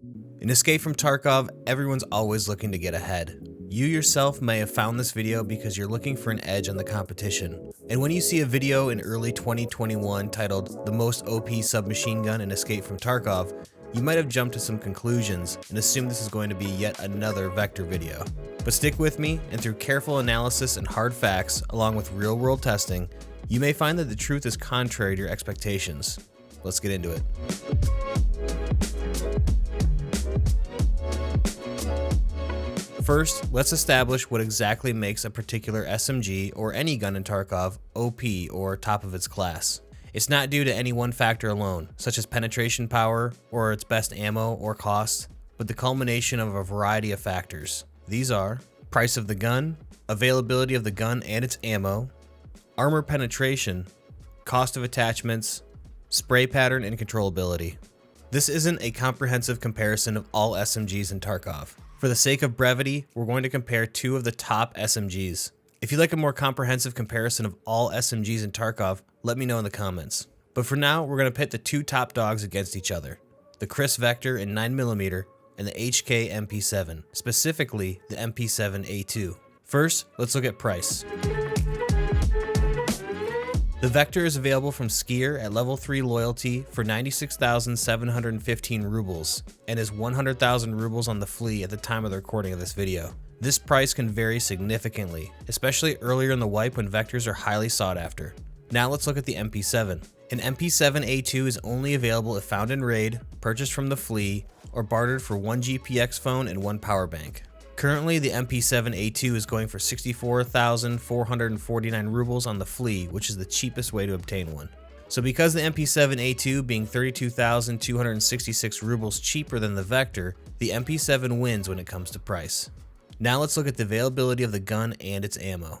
In Escape from Tarkov, everyone's always looking to get ahead. You yourself may have found this video because you're looking for an edge on the competition. And when you see a video in early 2021 titled "The Most OP Submachine Gun in Escape from Tarkov," you might have jumped to some conclusions and assumed this is going to be yet another Vector video. But stick with me, and through careful analysis and hard facts, along with real-world testing, you may find that the truth is contrary to your expectations. Let's get into it. First, let's establish what exactly makes a particular SMG or any gun in Tarkov OP or top of its class. It's not due to any one factor alone, such as penetration power or its best ammo or cost, but the culmination of a variety of factors. These are price of the gun, availability of the gun and its ammo, armor penetration, cost of attachments, spray pattern, and controllability. This isn't a comprehensive comparison of all SMGs in Tarkov. For the sake of brevity, we're going to compare two of the top SMGs. If you'd like a more comprehensive comparison of all SMGs in Tarkov, let me know in the comments. But for now, we're going to pit the two top dogs against each other, the Chris Vector in 9mm and the HK MP7, specifically the MP7A2. First, let's look at price. The Vector is available from Skier at level 3 loyalty for 96,715 rubles and is 100,000 rubles on the flea at the time of the recording of this video. This price can vary significantly, especially earlier in the wipe when Vectors are highly sought after. Now let's look at the MP7. An MP7A2 is only available if found in raid, purchased from the flea, or bartered for 1 GPX phone and 1 power bank. Currently, the MP7A2 is going for 64,449 rubles on the flea, which is the cheapest way to obtain one. So because the MP7A2 being 32,266 rubles cheaper than the Vector, the MP7 wins when it comes to price. Now let's look at the availability of the gun and its ammo.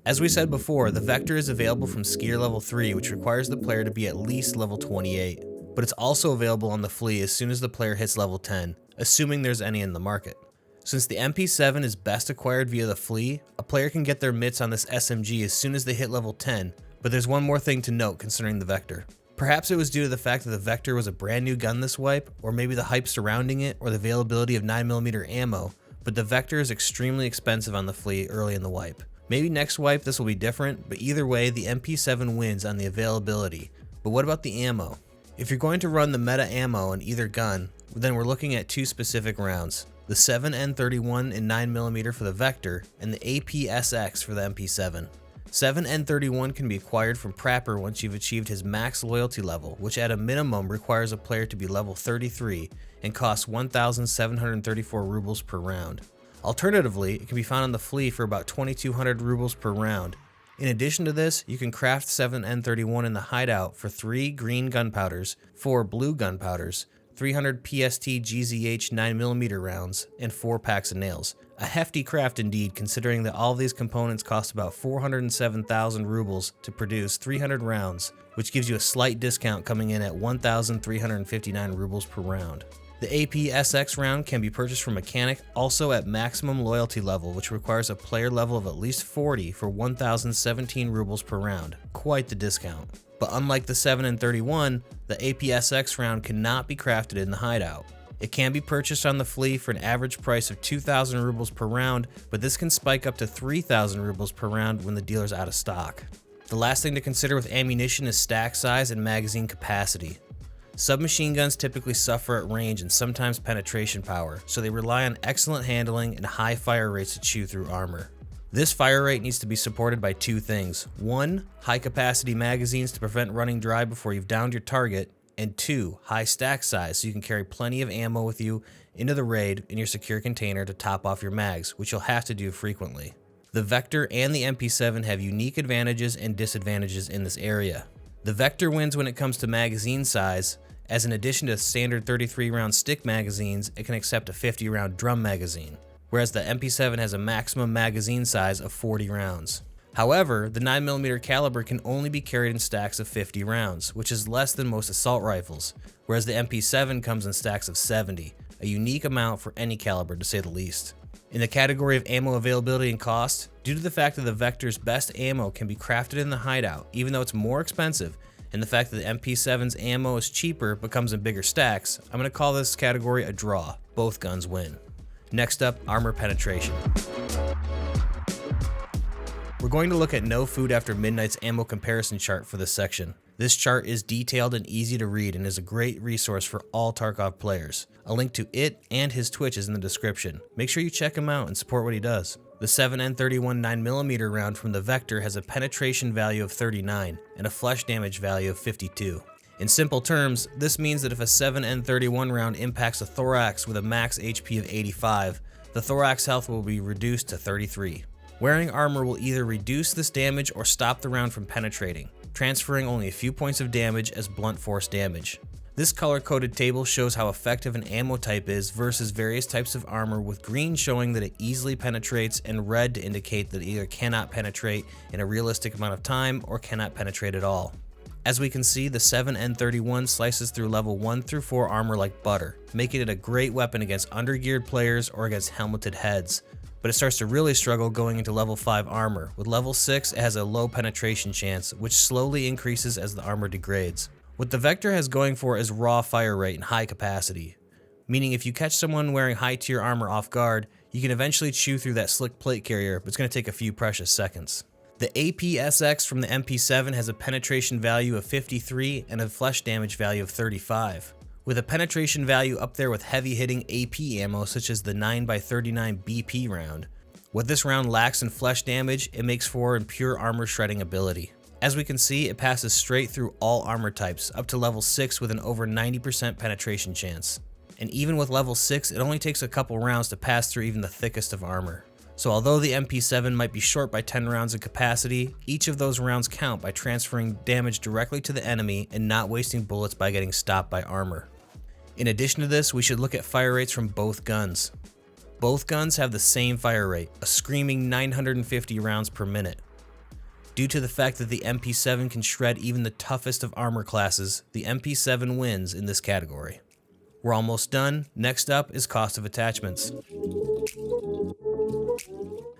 As we said before, the Vector is available from Skier level 3, which requires the player to be at least level 28. But it's also available on the flea as soon as the player hits level 10, assuming there's any in the market. Since the MP7 is best acquired via the flea, a player can get their mitts on this SMG as soon as they hit level 10, but there's one more thing to note concerning the Vector. Perhaps it was due to the fact that the Vector was a brand new gun this wipe, or maybe the hype surrounding it, or the availability of 9mm ammo, but the Vector is extremely expensive on the flea early in the wipe. Maybe next wipe this will be different, but either way the MP7 wins on the availability. But what about the ammo? If you're going to run the meta ammo in either gun, then we're looking at two specific rounds, the 7N31 in 9mm for the Vector and the APSX for the MP7. 7N31 can be acquired from Prapper once you've achieved his max loyalty level, which at a minimum requires a player to be level 33 and costs 1,734 rubles per round. Alternatively, it can be found on the flea for about 2,200 rubles per round. In addition to this, you can craft 7N31 in the hideout for 3 green gunpowders, 4 blue gunpowders, 300 PST GZH 9mm rounds, and 4 packs of nails. A hefty craft indeed, considering that all of these components cost about 407,000 rubles to produce 300 rounds, which gives you a slight discount coming in at 1,359 rubles per round. The APSX round can be purchased from Mechanic, also at maximum loyalty level, which requires a player level of at least 40 for 1,017 rubles per round. Quite the discount. But unlike the 7N31, the APSX round cannot be crafted in the hideout. It can be purchased on the flea for an average price of 2,000 rubles per round, but this can spike up to 3,000 rubles per round when the dealer's out of stock. The last thing to consider with ammunition is stack size and magazine capacity. Submachine guns typically suffer at range and sometimes penetration power, so they rely on excellent handling and high fire rates to chew through armor. This fire rate needs to be supported by two things. 1, high capacity magazines to prevent running dry before you've downed your target, and 2, high stack size so you can carry plenty of ammo with you into the raid in your secure container to top off your mags, which you'll have to do frequently. The Vector and the MP7 have unique advantages and disadvantages in this area. The Vector wins when it comes to magazine size, as in addition to standard 33 round stick magazines, it can accept a 50 round drum magazine, whereas the MP7 has a maximum magazine size of 40 rounds. However, the 9mm caliber can only be carried in stacks of 50 rounds, which is less than most assault rifles, whereas the MP7 comes in stacks of 70, a unique amount for any caliber to say the least. In the category of ammo availability and cost, due to the fact that the Vector's best ammo can be crafted in the hideout, even though it's more expensive, and the fact that the MP7's ammo is cheaper but comes in bigger stacks, I'm going to call this category a draw. Both guns win. Next up, armor penetration. We're going to look at No Food After Midnight's ammo comparison chart for this section. This chart is detailed and easy to read and is a great resource for all Tarkov players. A link to it and his Twitch is in the description. Make sure you check him out and support what he does. The 7N31 9mm round from the Vector has a penetration value of 39 and a flesh damage value of 52. In simple terms, this means that if a 7N31 round impacts a thorax with a max HP of 85, the thorax health will be reduced to 33. Wearing armor will either reduce this damage or stop the round from penetrating, transferring only a few points of damage as blunt force damage. This color-coded table shows how effective an ammo type is versus various types of armor, with green showing that it easily penetrates and red to indicate that it either cannot penetrate in a realistic amount of time or cannot penetrate at all. As we can see, the 7N31 slices through level 1 through 4 armor like butter, making it a great weapon against undergeared players or against helmeted heads. But it starts to really struggle going into level 5 armor. With level 6, it has a low penetration chance, which slowly increases as the armor degrades. What the Vector has going for is raw fire rate and high capacity, meaning if you catch someone wearing high tier armor off guard, you can eventually chew through that slick plate carrier, but it's going to take a few precious seconds. The APSX from the MP7 has a penetration value of 53 and a flesh damage value of 35. With a penetration value up there with heavy hitting AP ammo such as the 9x39 BP round. What this round lacks in flesh damage, it makes for in pure armor shredding ability. As we can see, it passes straight through all armor types, up to level 6 with an over 90% penetration chance. And even with level 6, it only takes a couple rounds to pass through even the thickest of armor. So although the MP7 might be short by 10 rounds in capacity, each of those rounds count by transferring damage directly to the enemy and not wasting bullets by getting stopped by armor. In addition to this, we should look at fire rates from both guns. Both guns have the same fire rate, a screaming 950 rounds per minute. Due to the fact that the MP7 can shred even the toughest of armor classes, the MP7 wins in this category. We're almost done. Next up is cost of attachments.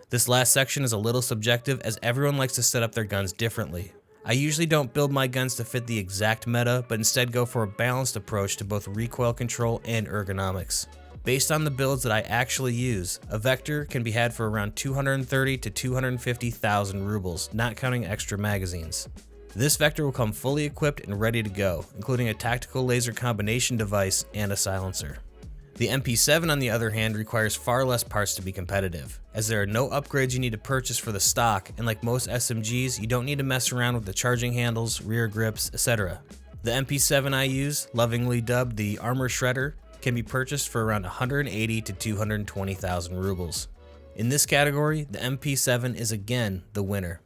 This last section is a little subjective as everyone likes to set up their guns differently. I usually don't build my guns to fit the exact meta, but instead go for a balanced approach to both recoil control and ergonomics. Based on the builds that I actually use, a Vector can be had for around 230 to 250,000 rubles, not counting extra magazines. This Vector will come fully equipped and ready to go, including a tactical laser combination device and a silencer. The MP7 on the other hand requires far less parts to be competitive, as there are no upgrades you need to purchase for the stock, and like most SMGs, you don't need to mess around with the charging handles, rear grips, etc. The MP7 I use, lovingly dubbed the Armor Shredder, can be purchased for around 180 to 220,000 rubles. In this category, the MP7 is again the winner.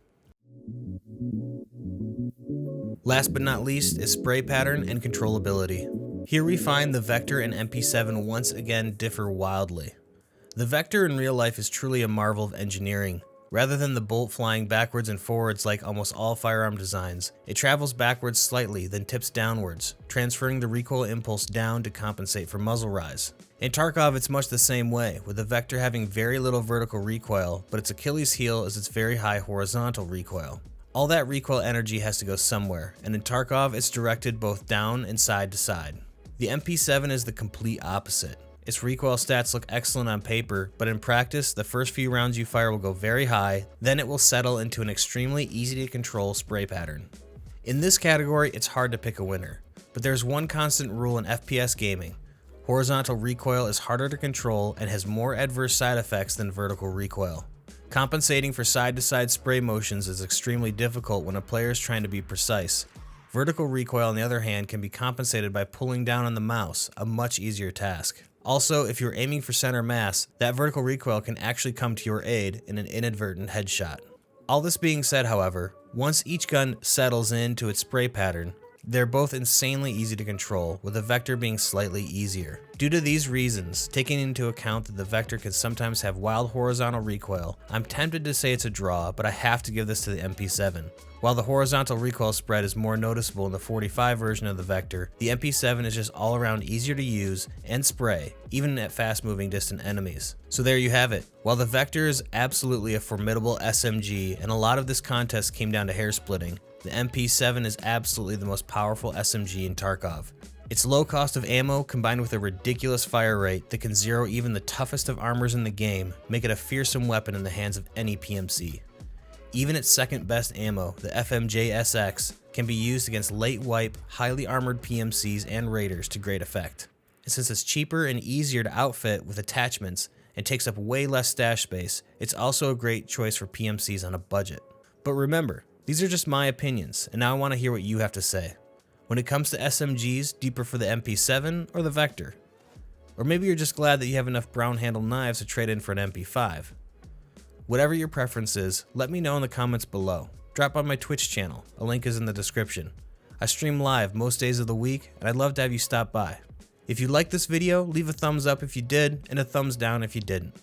Last but not least is spray pattern and controllability. Here we find the Vector and MP7 once again differ wildly. The Vector in real life is truly a marvel of engineering. Rather than the bolt flying backwards and forwards like almost all firearm designs, it travels backwards slightly, then tips downwards, transferring the recoil impulse down to compensate for muzzle rise. In Tarkov, it's much the same way, with the Vector having very little vertical recoil, but its Achilles heel is its very high horizontal recoil. All that recoil energy has to go somewhere, and in Tarkov, it's directed both down and side to side. The MP7 is the complete opposite. Its recoil stats look excellent on paper, but in practice, the first few rounds you fire will go very high, then it will settle into an extremely easy to control spray pattern. In this category, it's hard to pick a winner, but there's one constant rule in FPS gaming. Horizontal recoil is harder to control and has more adverse side effects than vertical recoil. Compensating for side-to-side spray motions is extremely difficult when a player is trying to be precise. Vertical recoil, on the other hand, can be compensated by pulling down on the mouse, a much easier task. Also, if you're aiming for center mass, that vertical recoil can actually come to your aid in an inadvertent headshot. All this being said, however, once each gun settles into its spray pattern, they're both insanely easy to control, with the Vector being slightly easier. Due to these reasons, taking into account that the Vector can sometimes have wild horizontal recoil, I'm tempted to say it's a draw, but I have to give this to the MP7. While the horizontal recoil spread is more noticeable in the 45 version of the Vector, the MP7 is just all around easier to use and spray, even at fast moving distant enemies. So there you have it. While the Vector is absolutely a formidable SMG and a lot of this contest came down to hair splitting, The MP7 is absolutely the most powerful SMG in Tarkov. Its low cost of ammo combined with a ridiculous fire rate that can zero even the toughest of armors in the game make it a fearsome weapon in the hands of any PMC. Even its second best ammo, the FMJ SX, can be used against late wipe, highly armored PMCs and raiders to great effect. And since it's cheaper and easier to outfit with attachments and takes up way less stash space, it's also a great choice for PMCs on a budget. But remember, these are just my opinions, and now I want to hear what you have to say. When it comes to SMGs, do you prefer the MP7 or the Vector? Or maybe you're just glad that you have enough brown handle knives to trade in for an MP5. Whatever your preference is, let me know in the comments below. Drop by my Twitch channel, a link is in the description. I stream live most days of the week, and I'd love to have you stop by. If you liked this video, leave a thumbs up if you did, and a thumbs down if you didn't.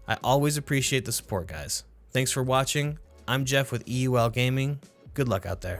I always appreciate the support, guys. Thanks for watching. I'm Jeff with EUL Gaming. Good luck out there.